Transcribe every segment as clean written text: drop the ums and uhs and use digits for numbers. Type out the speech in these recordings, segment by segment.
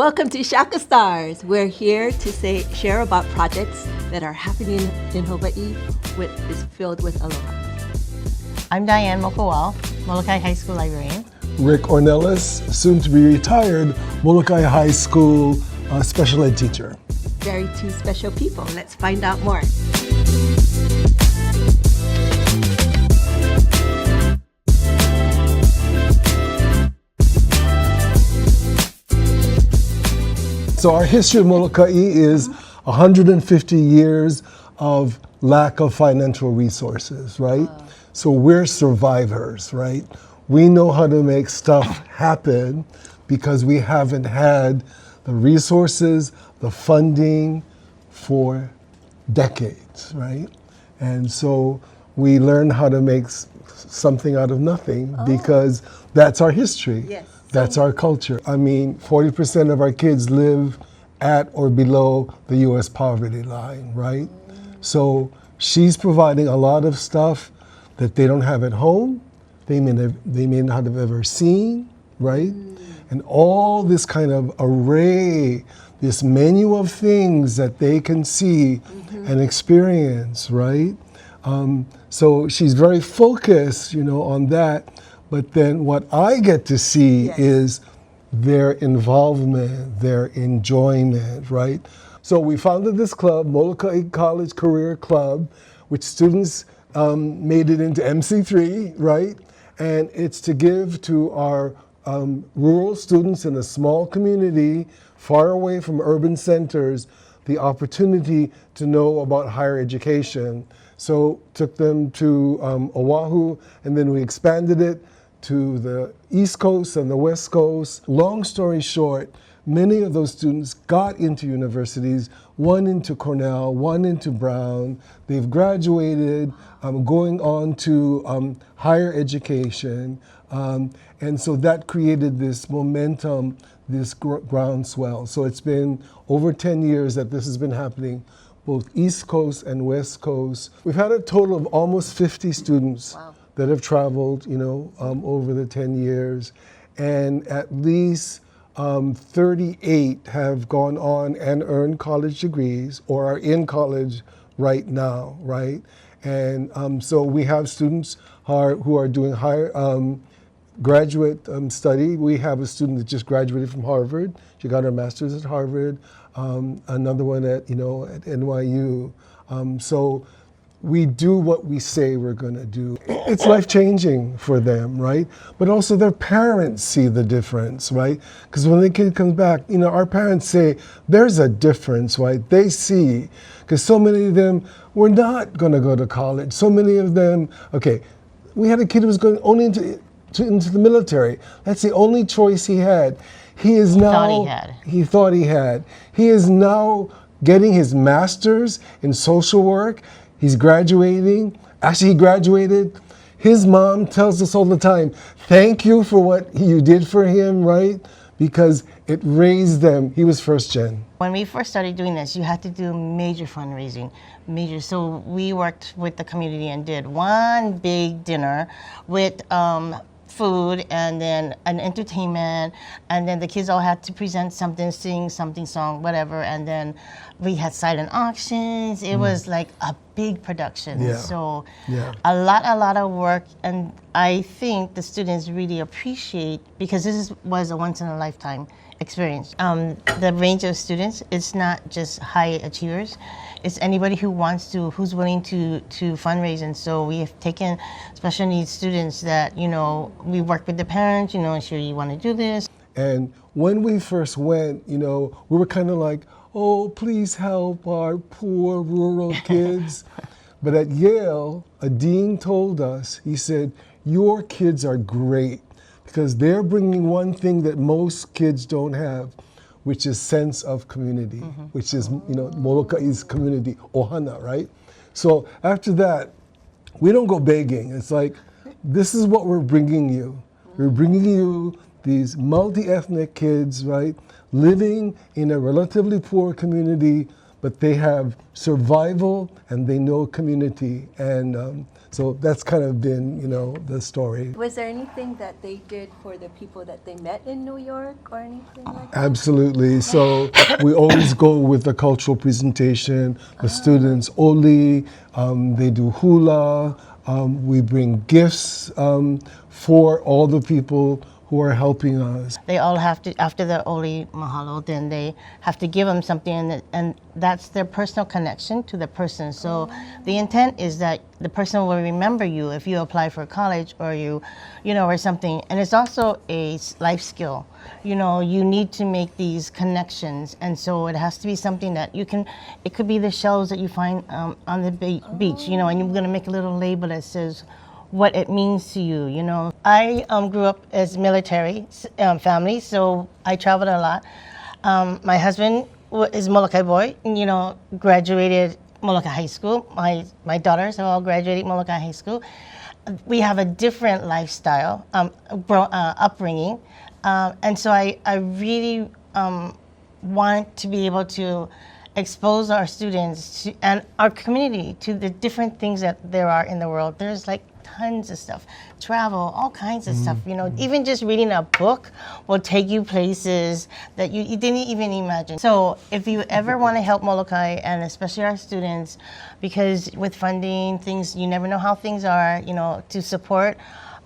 Welcome to Shaka Stars. We're here to share about projects that are happening in Hawaii is filled with aloha. I'm Diane Mokowal, Molokai High School librarian. Rick Ornelas, soon to be retired Molokai High School special ed teacher. Very two special people. Let's find out more. So our history of Molokai is 150 years of lack of financial resources, right? So we're survivors, right? We know how to make stuff happen because we haven't had the resources, the funding for decades, right? And so we learn how to make something out of nothing because that's our history. Yes. That's our culture. I mean, 40% of our kids live at or below the U.S. poverty line, right? So she's providing a lot of stuff that they don't have at home, they may not have ever seen, right? And all this kind of array, this menu of things that they can see and experience, right? So she's very focused, on that. But then what I get to see is their involvement, their enjoyment, right? So we founded this club, Molokai College Career Club, which students made it into MC3, right? And it's to give to our rural students in a small community far away from urban centers the opportunity to know about higher education. So took them to Oahu, and then we expanded it to the East Coast and the West Coast. Long story short, many of those students got into universities, one into Cornell, one into Brown. They've graduated, going on to higher education. And so that created this momentum, this groundswell. So it's been over 10 years that this has been happening, both East Coast and West Coast. We've had a total of almost 50 students that have traveled, over the 10 years, and at least 38 have gone on and earned college degrees or are in college right now, right? And so we have students who are doing higher graduate study. We have a student that just graduated from Harvard. She got her master's at Harvard. Another one at NYU. So we do what we say we're going to do. It's life-changing for them, right? But also their parents see the difference, right? Because when the kid comes back, our parents say, there's a difference, right? They see, because so many of them were not going to go to college. So many of them, we had a kid who was going only into the military. That's the only choice he had. He thought he had. He is now getting his master's in social work. He's graduating. Actually, he graduated. His mom tells us all the time, thank you for what you did for him, right? Because it raised them. He was first gen. When we first started doing this, you had to do major fundraising, So we worked with the community and did one big dinner with food and then an entertainment, and then the kids all had to present something, sing something, song, whatever, and then we had silent auctions. It was like a big production. So a lot of work, and I think the students really appreciate, because this was a once in a lifetime experience. The range of students, it's not just high achievers. It's anybody who's willing to fundraise. And so we have taken special needs students that, we work with the parents, sure you want to do this. And when we first went, we were kind of like, oh, please help our poor rural kids. But at Yale, a dean told us, he said, your kids are great because they're bringing one thing that most kids don't have, which is sense of community, which is, Molokai's community, ohana, right? So after that, we don't go begging. It's like, this is what we're bringing you. We're bringing you these multi-ethnic kids, right? Living in a relatively poor community, but they have survival and they know community. And So that's kind of been, the story. Was there anything that they did for the people that they met in New York or anything like that? Absolutely. So we always go with the cultural presentation. The students only, they do hula. We bring gifts for all the people who are helping us. They all have to, after the Oli Mahalo, then they have to give them something, and that's their personal connection to the person. So the intent is that the person will remember you if you apply for college or or something. And it's also a life skill. You need to make these connections, and so it has to be something that you can. It could be the shells that you find on the beach, and you're gonna make a little label that says what it means to you. I grew up as military family, so I traveled a lot. My husband is Molokai boy, graduated Molokai High School. My daughters have all graduated Molokai High School. We have a different lifestyle, upbringing, and so I really want to be able to expose our students and our community to the different things that there are in the world. There's like tons of stuff, travel, all kinds of stuff. Even just reading a book will take you places that you didn't even imagine. So if you ever want to help Molokai, and especially our students, because with funding, things, you never know how things are, to support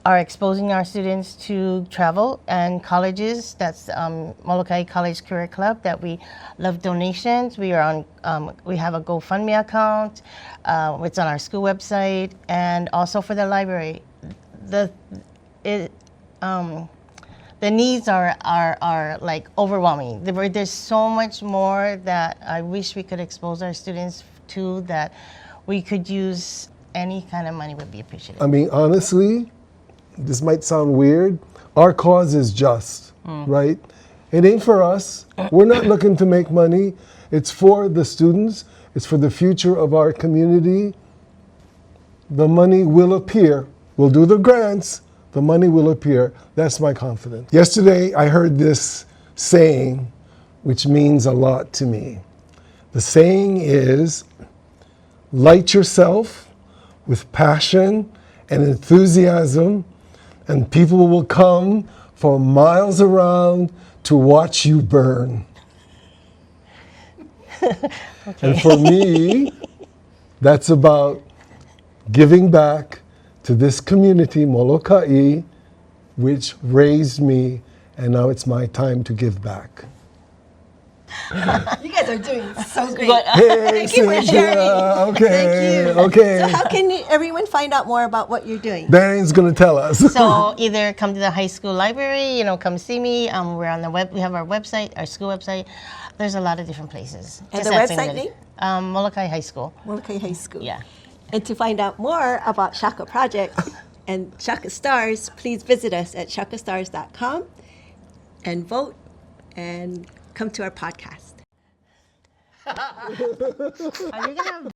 are exposing our students to travel and colleges. That's Molokai College Career Club that we love donations. We are on, we have a GoFundMe account. It's on our school website, and also for the library. The needs are like overwhelming. There's so much more that I wish we could expose our students to, that we could use. Any kind of money would be appreciated. I mean, honestly, this might sound weird. Our cause is just, right? It ain't for us. We're not looking to make money. It's for the students. It's for the future of our community. The money will appear. We'll do the grants. The money will appear. That's my confidence. Yesterday, I heard this saying, which means a lot to me. The saying is, light yourself with passion and enthusiasm, and people will come from miles around to watch you burn. And for me, that's about giving back to this community, Molokai, which raised me, and now it's my time to give back. You guys are doing so great. Hey, Thank you for sharing. Okay, Thank you. okay. So how can everyone find out more about what you're doing? Darian's gonna tell us. So either come to the high school library, come see me. We're on the web. We have our website, our school website. There's a lot of different places. And Just the ask website anybody. name? Molokai High School. Molokai High School. Yeah. And to find out more about Shaka Project and Shaka Stars, please visit us at shakastars.com and vote and come to our podcast. Are you gonna